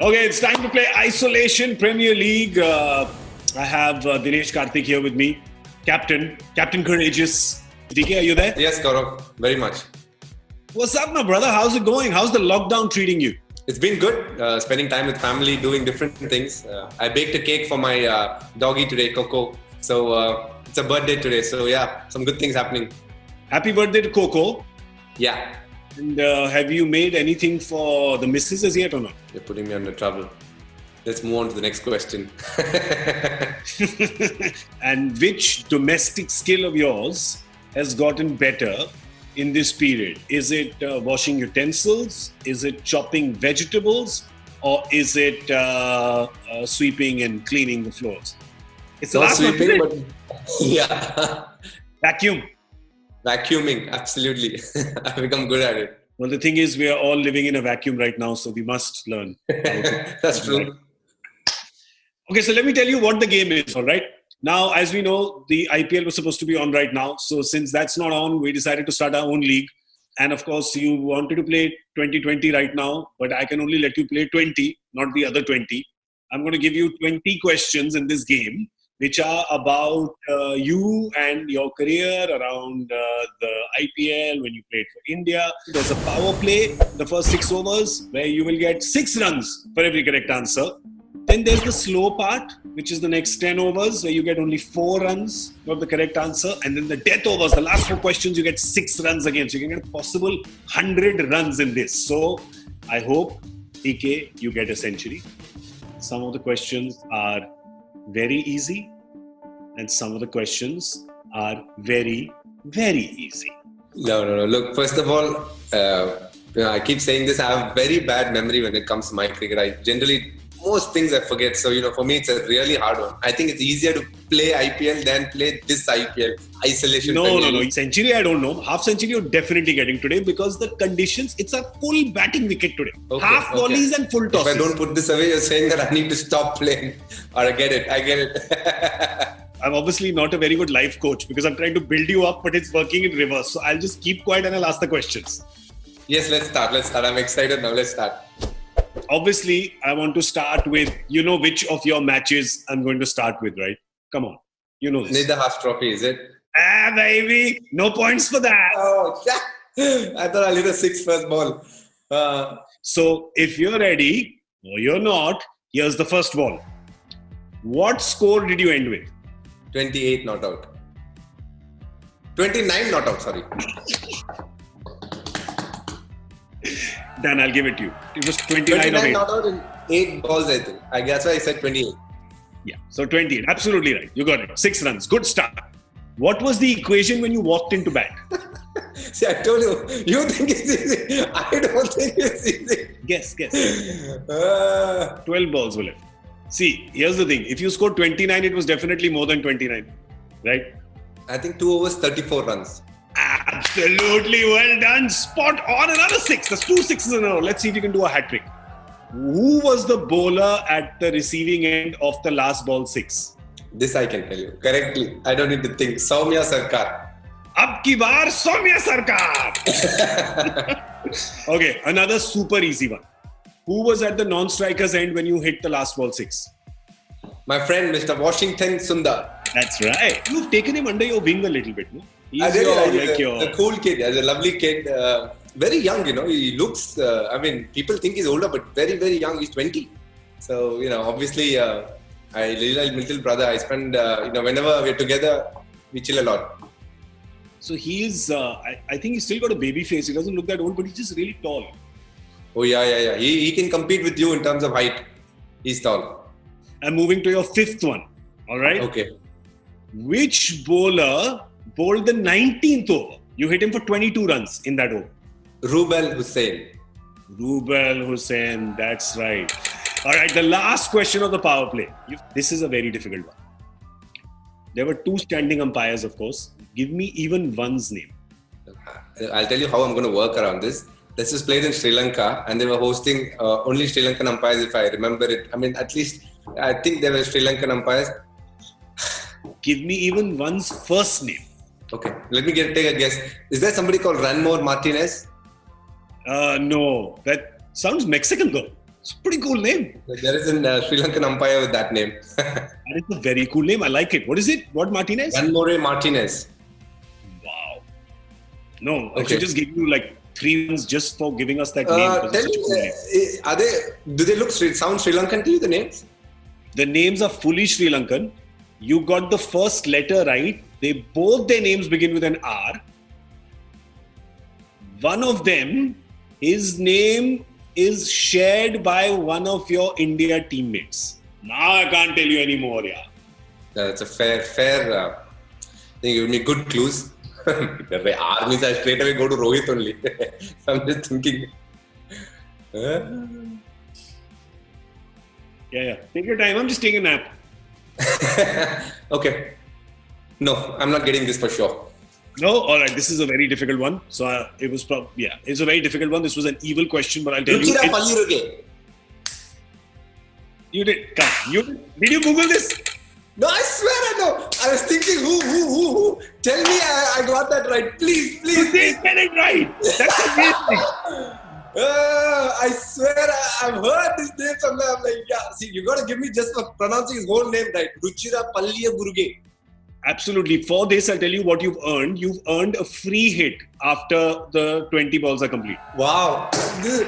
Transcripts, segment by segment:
Okay, it's time to play Isolation Premier League. I have Dinesh Karthik here with me. Captain Courageous. DK, are you there? Yes, Gaurav, very much. What's up, my brother? How's it going? How's the lockdown treating you? It's been good, spending time with family, doing different things. I baked a cake for my doggy today, Coco. So it's a birthday today. So yeah, some good things happening. Happy birthday to Coco. Yeah. And have you made anything for the missus as yet or not? You're putting me under trouble. Let's move on to the next question. And which domestic skill of yours has gotten better in this period? Is it washing utensils? Is it chopping vegetables? Or is it sweeping and cleaning the floors? It's the last sweeping, one, but yeah. Vacuum. Vacuuming, absolutely. I've become good at it. Well, the thing is, we are all living in a vacuum right now, so we must learn. That's true. Okay, so let me tell you what the game is, all right? Now, as we know, the IPL was supposed to be on right now. So since that's not on, we decided to start our own league. And of course, you wanted to play 2020 right now, but I can only let you play 20, not the other 20. I'm going to give you 20 questions in this game, which are about you and your career around the IPL, when you played for India. There's a power play, the first 6 overs, where you will get 6 runs for every correct answer. Then there's the slow part, which is the next 10 overs, where you get only 4 runs for the correct answer. And then the death overs, the last 4 questions, you get 6 runs again. So you can get a possible 100 runs in this. So I hope, DK, you get a century. Some of the questions are very easy, and some of the questions are very, very easy. No. Look, first of all, I keep saying this. I have very bad memory when it comes to my cricket. Most things I forget. So, for me, it's a really hard one. I think it's easier to play IPL than play this IPL. Isolation. No. Century, I don't know. Half century, you're definitely getting today because the conditions, it's a full batting wicket today. Half volleys and full tosses. If I don't put this away, you're saying that I need to stop playing. Or I get it. I'm obviously not a very good life coach because I'm trying to build you up, but it's working in reverse. So I'll just keep quiet and I'll ask the questions. Yes, let's start. I'm excited now. Let's start. Obviously, I want to start with, which of your matches I'm going to start with, right? Come on. You know this. Nedahas Trophy, is it? Baby. No points for that. Oh, I thought I'll hit a 6 first ball. So, if you're ready, or you're not, here's the first ball. What score did you end with? 28 not out. 29 not out, sorry. Dan, I'll give it to you. It was 29 not out in 8 balls, I think. That's why I said 28. Yeah, so 28. Absolutely right. You got it. 6 runs. Good start. What was the equation when you walked into bat? See, I told you. You think it's easy. I don't think it's easy. Guess. 12 balls were left. See, here's the thing. If you scored 29, it was definitely more than 29. Right? I think 2 overs, 34 runs. Absolutely well done. Spot on. Another 6. That's 2 6s in a row. Let's see if you can do a hat trick. Who was the bowler at the receiving end of the last ball 6? This I can tell you correctly. I don't need to think. Soumya Sarkar. Ab ki baar Soumya Sarkar. Okay, another super easy one. Who was at the non-striker's end when you hit the last ball 6? My friend, Mr. Washington Sundar. That's right. You've taken him under your wing a little bit, no? He's the cool kid. He's a lovely kid. Very young, He looks, people think he's older, but very, very young. He's 20. So, obviously, I really like my little brother. I spend, whenever we're together, we chill a lot. So he's, I think he's still got a baby face. He doesn't look that old, but he's just really tall. Oh, yeah. He can compete with you in terms of height. He's tall. I'm moving to your 5th one. All right? Okay. Which bowler bowled the 19th over? You hit him for 22 runs in that over. Rubel Hussain, that's right. All right, the last question of the power play. This is a very difficult one. There were 2 standing umpires, of course. Give me even one's name. I'll tell you how I'm going to work around this. This was played in Sri Lanka and they were hosting only Sri Lankan umpires, if I remember it. At least I think there were Sri Lankan umpires. Give me even one's first name. Okay, let me take a guess. Is there somebody called Ranmore Martinez? No, that sounds Mexican though. It's a pretty cool name. There is a Sri Lankan umpire with that name. That is a very cool name. I like it. What is it? What Martinez? Vanmore Martinez. Wow. No, I should just give you like 3 runs just for giving us that name. Tell me, do they sound Sri Lankan to you, the names? The names are fully Sri Lankan. You got the first letter right. Both their names begin with an R. One of them, his name is shared by one of your India teammates. Now I can't tell you any more, yeah. That's a fair. I think you give me good clues. If the R means I straight away go to Rohit only. I'm just thinking. Yeah. Take your time. I'm just taking a nap. Okay. No, I'm not getting this for sure. No? Alright, this is a very difficult one. So it's a very difficult one. This was an evil question, but I'll tell you. You did. Come. Did you Google this? No, I swear I know. I was thinking, who? Tell me I got that right. Please. You did get it right. That's amazing. I swear I've heard this name somewhere. I'm like, yeah. See, you got to give me just for pronouncing his whole name right. Ruchira Palliya Guruge. Absolutely. For this, I'll tell you what you've earned. You've earned a free hit after the 20 balls are complete. Wow. My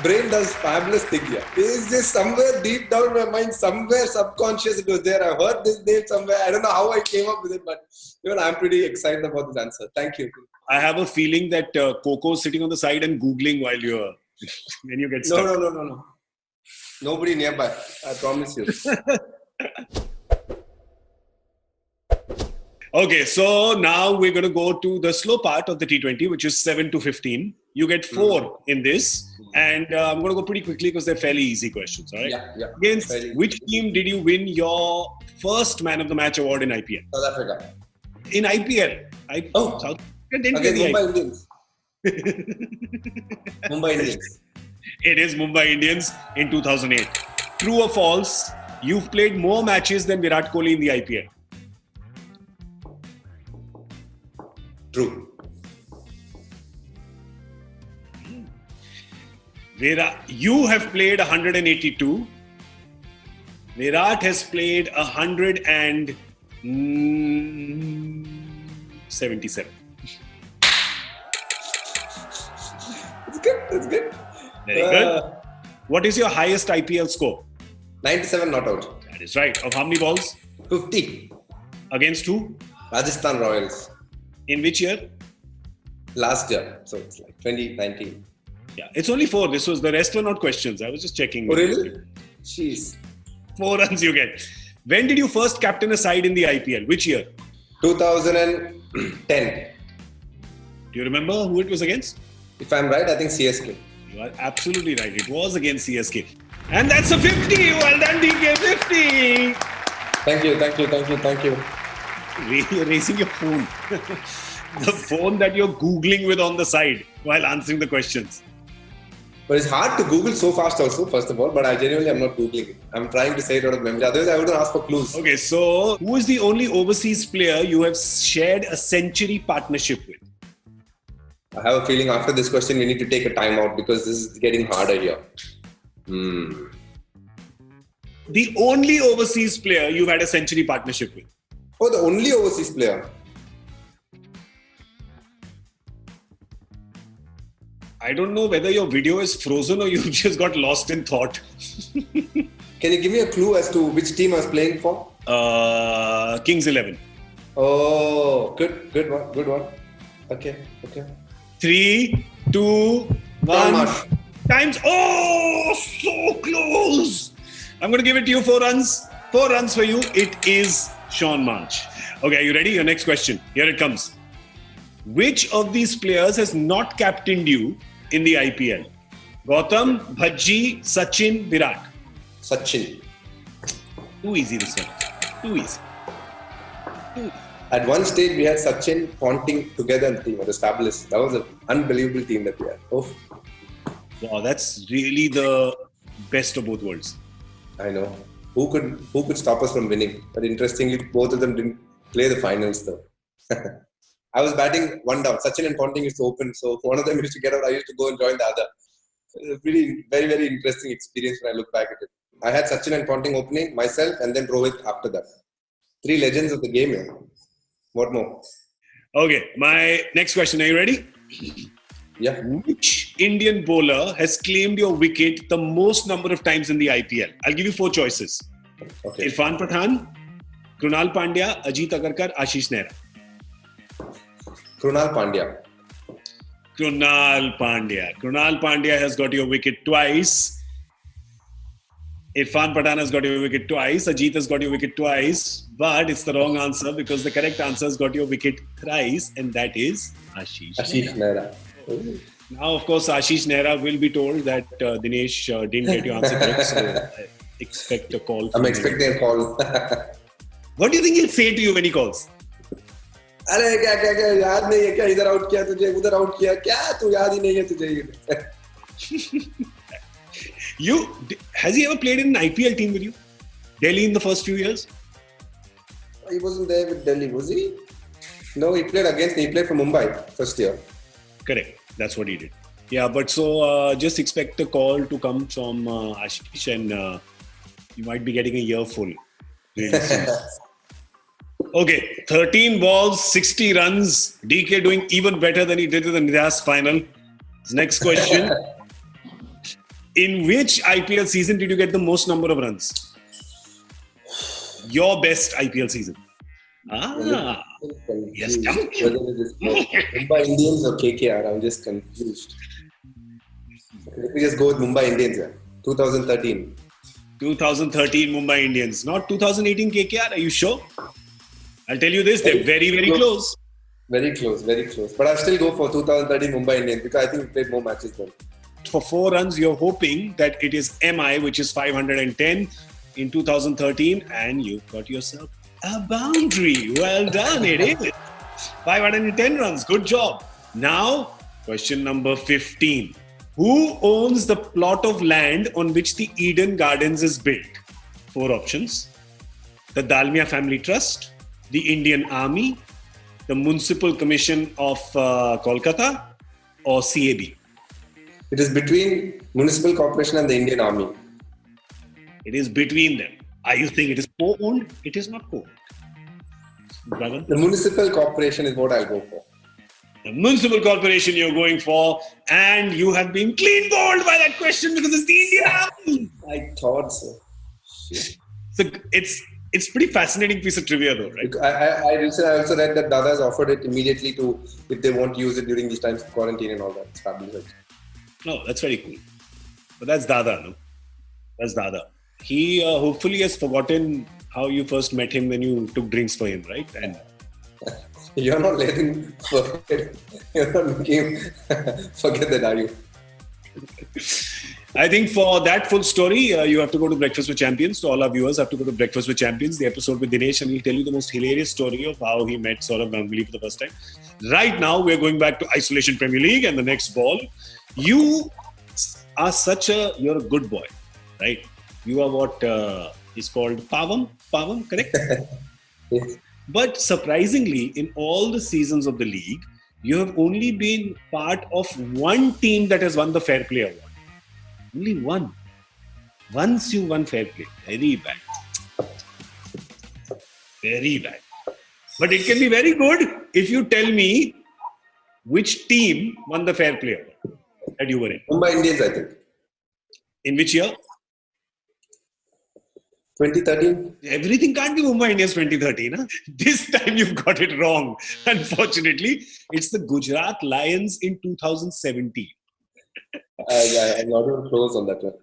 brain does fabulous thing here. It's just somewhere deep down in my mind, somewhere subconscious it was there. I heard this name somewhere. I don't know how I came up with it, but I'm pretty excited about this answer. Thank you. I have a feeling that Coco's sitting on the side and Googling while when you get stuck. No. Nobody nearby. I promise you. Okay, so now we're going to go to the slow part of the T20, which is 7 to 15. You get 4 in this, and I'm going to go pretty quickly because they're fairly easy questions. All right. Yeah. Against which team did you win your first Man of the Match award in IPL? South Africa. In IPL. South Africa didn't against get Mumbai Indians. Mumbai Indians. It is Mumbai Indians in 2008. True or false? You've played more matches than Virat Kohli in the IPL. True. You have played 182. Virat has played 177. It's good. Very good. What is your highest IPL score? 97 not out. That is right. Of how many balls? 50. Against who? Rajasthan Royals. In which year? Last year. So it's like 2019. Yeah, it's only 4. The rest were not questions. I was just checking. Oh, really? Jeez. 4 runs you get. When did you first captain a side in the IPL? Which year? 2010. Do you remember who it was against? If I'm right, I think CSK. You are absolutely right. It was against CSK. And that's a 50. Well done, DK. 50. Thank you. You're raising your phone. The phone that you're Googling with on the side while answering the questions. But it's hard to Google so fast also, first of all. But I genuinely am not Googling it. I'm trying to say it out of memory. Otherwise, I wouldn't ask for clues. Okay, so who is the only overseas player you have shared a century partnership with? I have a feeling after this question, we need to take a time out because this is getting harder here. The only overseas player you've had a century partnership with? Oh, the only overseas player. I don't know whether your video is frozen or you've just got lost in thought. Can you give me a clue as to which team I was playing for? Kings 11. Oh, good one. Okay. 3, 2, 1. Marsh. Times. Oh, so close. I'm going to give it to you 4 runs. 4 runs for you. It is Shaun Marsh. Okay, are you ready? Your next question. Here it comes. Which of these players has not captained you in the IPL? Gautam, Bhaji, Sachin, Virat. Sachin. Too easy this one. Too easy. At one stage, we had Sachin, Ponting together in the team. It was fabulous. That was an unbelievable team that we had. Oh. Wow, that's really the best of both worlds. I know. Who could stop us from winning? But interestingly, both of them didn't play the finals though. I was batting one down. Sachin and Ponting used to open. So if one of them used to get out, I used to go and join the other. Pretty, very, very interesting experience when I look back at it. I had Sachin and Ponting opening, myself, and then Rohit after that. 3 legends of the game here. What more? Okay, my next question. Are you ready? Yeah. Which Indian bowler has claimed your wicket the most number of times in the IPL? I'll give you 4 choices. Okay. Irfan Pathan, Krunal Pandya, Ajit Agarkar, Ashish Nehra. Krunal Pandya. Krunal Pandya. Krunal Pandya has got your wicket twice. Irfan Pathan has got your wicket twice. Ajit has got your wicket twice. But it's the wrong answer because the correct answer has got your wicket thrice, and that is Ashish Nehra. Now, of course, Ashish Nehra will be told that Dinesh didn't get your answer correct. So I expect a call. I'm expecting a call. What do you think he'll say to you when he calls? अरे क्या क्या क्या याद नहीं है क्या इधर out किया तुझे उधर आउट किया क्या तू याद ही नहीं है तुझे Has he ever played in an IPL team with you? Delhi in the first few years? He wasn't there with Delhi, was he? No, he played for Mumbai first year. Correct. That's what he did. Yeah, but so just expect a call to come from Ashish, and you might be getting a earful. Really soon. Okay, 13 balls, 60 runs. DK doing even better than he did in the Nidahs final. Next question. In which IPL season did you get the most number of runs? Your best IPL season. Yes. Mumbai Indians or KKR? I'm just confused. Let me just go with Mumbai Indians. 2013. 2013 Mumbai Indians. Not 2018 KKR. Are you sure? I'll tell you this. They're very, very close. Very close. Very close. But I'll still go for 2013 Mumbai Indians because I think we played more matches then. For 4 runs, you're hoping that it is MI, which is 510 in 2013, and you've got yourself a boundary. Well done, it is. 510 runs. Good job. Now, question number 15. Who owns the plot of land on which the Eden Gardens is built? 4 options. The Dalmia Family Trust, the Indian Army, the Municipal Commission of Kolkata, or CAB? It is between Municipal Corporation and the Indian Army. It is between them. Are you saying it is co-owned? It is not co-owned. Dragan? The Municipal Corporation is what I'll go for. The Municipal Corporation you're going for, and you have been clean bowled by that question because it's the Indian Army. I thought so. Shit. So it's pretty fascinating piece of trivia though, right? I also read that Dada has offered it immediately to, if they want to use it during these times of quarantine and all that. It's fabulous. No, that's very cool. But that's Dada, no? That's Dada. He hopefully has forgotten how you first met him when you took drinks for him, right? And you're not letting him forget. You're not making him forget that, are you? I think for that full story, you have to go to Breakfast with Champions. To all our viewers, have to go to Breakfast with Champions, the episode with Dinesh, and he'll tell you the most hilarious story of how he met Saurav Ganguly for the first time. Right now, we're going back to Isolation Premier League and the next ball. You are you're a good boy, right? You are what is called Pavam, correct? Yes. But surprisingly, in all the seasons of the league, you have only been part of one team that has won the Fair Play Award. Only one. Once you won Fair Play. Very bad. Very bad. But it can be very good if you tell me which team won the Fair Play Award that you were in. Mumbai Indians, I think. In which year? 2013. Everything can't be Mumbai Indians 2013. Huh? This time you've got it wrong. Unfortunately, it's the Gujarat Lions in 2017. I'm not even close on that one.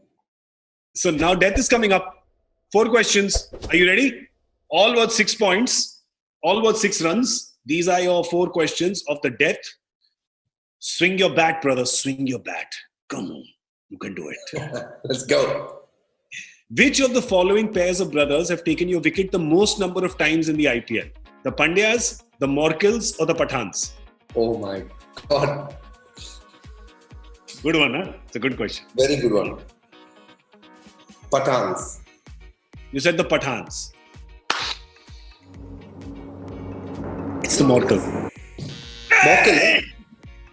So now death is coming up. 4 questions. Are you ready? All worth 6 points. All worth 6 runs. These are your 4 questions of the death. Swing your bat, brother. Swing your bat. Come on. You can do it. Let's go. Which of the following pairs of brothers have taken your wicket the most number of times in the IPL? The Pandyas, the Morkels, or the Pathans? Oh my God. Good one, huh? It's a good question. Very good one. Pathans. You said the Pathans. It's the Morkels. Morkel?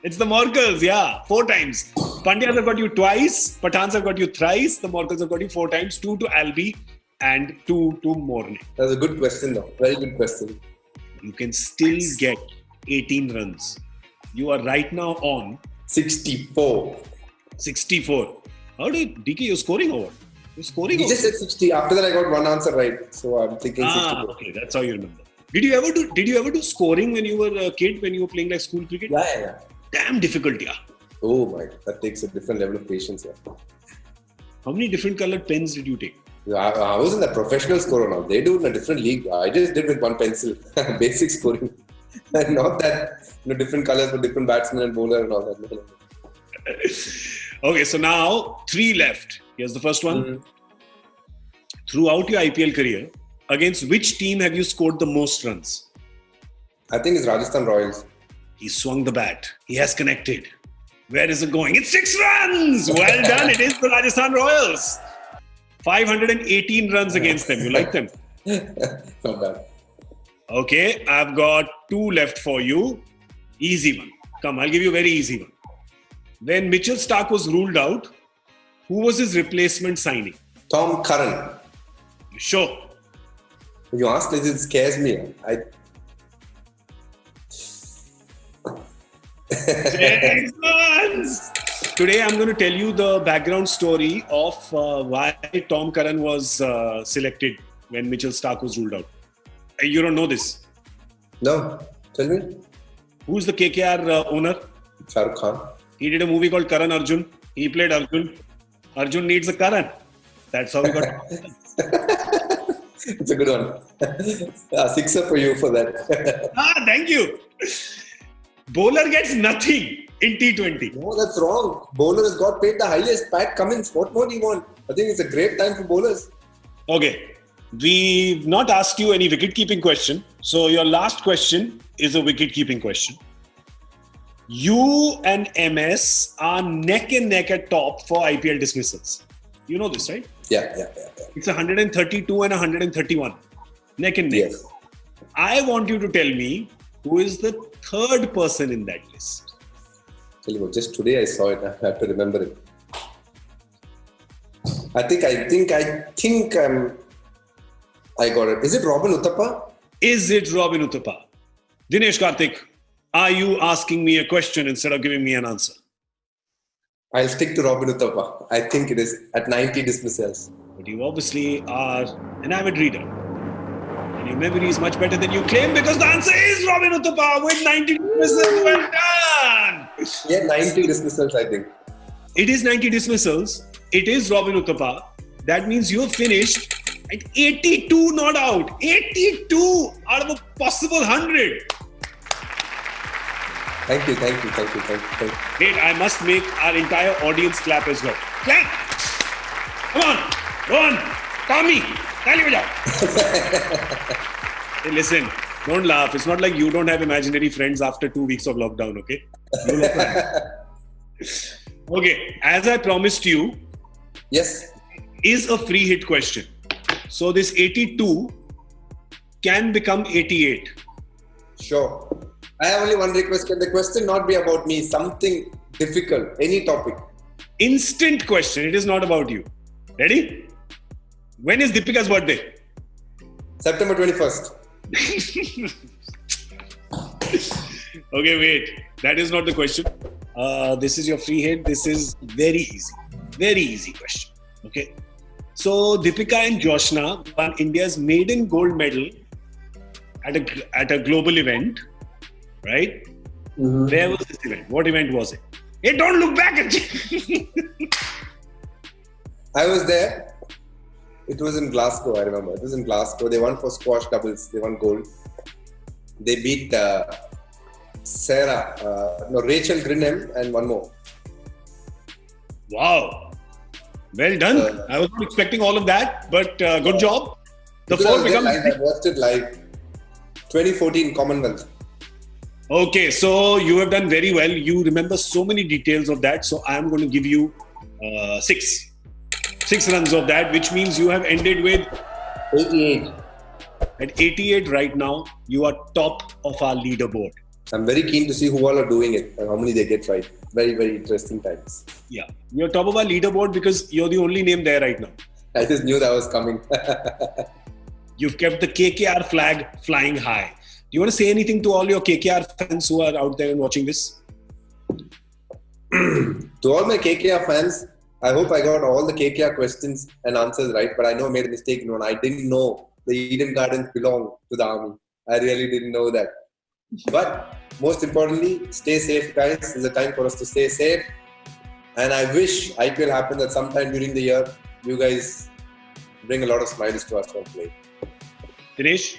It's the Morkels, yeah. 4 times. Pandyas have got you twice, Pathans have got you thrice, the Morkals have got you 4 times, 2 to Albi and 2 to Morne. That's a good question though. Very good question. You can still get 18 runs. You are right now on 64. 64. How did DK, you're scoring or what? You're scoring. He just said 60. After that, I got one answer right. So I'm thinking 64. Okay, that's how you remember. Did you ever do scoring when you were a kid, when you were playing like school cricket? Yeah. Damn difficult, yeah. Oh my, that takes a different level of patience. Yeah. How many different colored pens did you take? I wasn't a professional scorer now. They do it in a different league. I just did with one pencil. Basic scoring. Not that different colors for different batsmen and bowler and all that. Okay, so now 3 left. Here's the first one. Mm-hmm. Throughout your IPL career, against which team have you scored the most runs? I think it's Rajasthan Royals. He swung the bat. He has connected. Where is it going? It's 6 runs! Well done. It is the Rajasthan Royals. 518 runs against them. You like them? Not bad. Okay, I've got 2 left for you. Easy one. Come, I'll give you a very easy one. When Mitchell Starc was ruled out, who was his replacement signing? Tom Curran. Sure. When you ask this, it scares me. 6 runs! Today I'm going to tell you the background story of why Tom Curran was selected when Mitchell Starc was ruled out. You don't know this? No. Tell me. Who's the KKR owner? Shah Rukh Khan. He did a movie called Karan Arjun. He played Arjun. Arjun needs a Karan. That's how we got it. It's a good one. Sixer for you for that. Thank you. Bowler gets nothing in T20. No, that's wrong. Bowler has got paid the highest. Pat Cummins. What more do you want? I think it's a great time for bowlers. Okay. We've not asked you any wicket-keeping question. So your last question is a wicket-keeping question. You and MS are neck and neck at top for IPL dismissals. You know this, right? Yeah. It's 132 and 131. Neck and neck. Yes. I want you to tell me who is the 3rd person in that list. Tell you what, just today I saw it. I have to remember it. I think I got it. Is it Robin Uthappa? Is it Robin Uthappa? Dinesh Karthik, are you asking me a question instead of giving me an answer? I'll stick to Robin Uthappa. I think it is at 90 dismissals. But you obviously are an avid reader. And your memory is much better than you claim because the answer is Robin Uthappa with 90 dismissals. Well done! Yeah, 90 dismissals, I think. It is 90 dismissals. It is Robin Uthappa. That means you have finished at 82 not out. 82 out of a possible 100. Thank you. Wait, I must make our entire audience clap as well. Clap! Come on! Go on! Tommy! Hey, listen, don't laugh. It's not like you don't have imaginary friends after 2 weeks of lockdown, okay? Okay, as I promised you, yes, is a free hit question. So this 82 can become 88. Sure. I have only one request. Can the question not be about me? Something difficult, any topic. Instant question. It is not about you. Ready? When is Deepika's birthday? September 21st. Okay, wait. That is not the question. This is your free hit. This is very easy. Very easy question. Okay. So Deepika and Joshna won India's maiden gold medal at a global event. Right? Mm-hmm. Where was this event? What event was it? Hey, don't look back at you. I was there. It was in Glasgow, I remember. It was in Glasgow. They won for squash doubles. They won gold. They beat Rachel Grinham and one more. Wow. Well done. I was not expecting all of that, but good job. The four becomes... I watched it live. 2014 Commonwealth. Okay, so you have done very well. You remember so many details of that. So I am going to give you 6 runs of that, which means you have ended with 88. At 88 right now, you are top of our leaderboard. I'm very keen to see who all are doing it and how many they get right. Very, very interesting times. Yeah. You're top of our leaderboard because you're the only name there right now. I just knew that was coming. You've kept the KKR flag flying high. Do you want to say anything to all your KKR fans who are out there and watching this? To all my KKR fans, I hope I got all the KKR questions and answers right, but I know I made a mistake in one. I didn't know the Eden Gardens belong to the army. I really didn't know that. But most importantly, stay safe, guys. It's a time for us to stay safe. And I wish IPL happens at some time during the year. You guys bring a lot of smiles to us on play. Dinesh,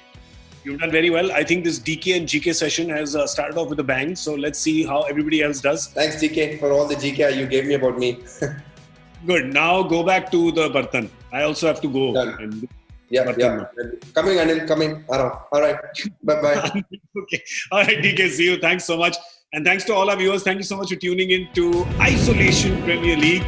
you've done very well. I think this DK and GK session has started off with a bang. So let's see how everybody else does. Thanks, GK, for all the GK you gave me about me. Good. Now go back to the Bartan. I also have to go. Done. Yeah. Coming, Anil, coming. All right. Bye-bye. Okay. All right, DK. See you. Thanks so much. And thanks to all our viewers. Thank you so much for tuning in to Isolation Premier League.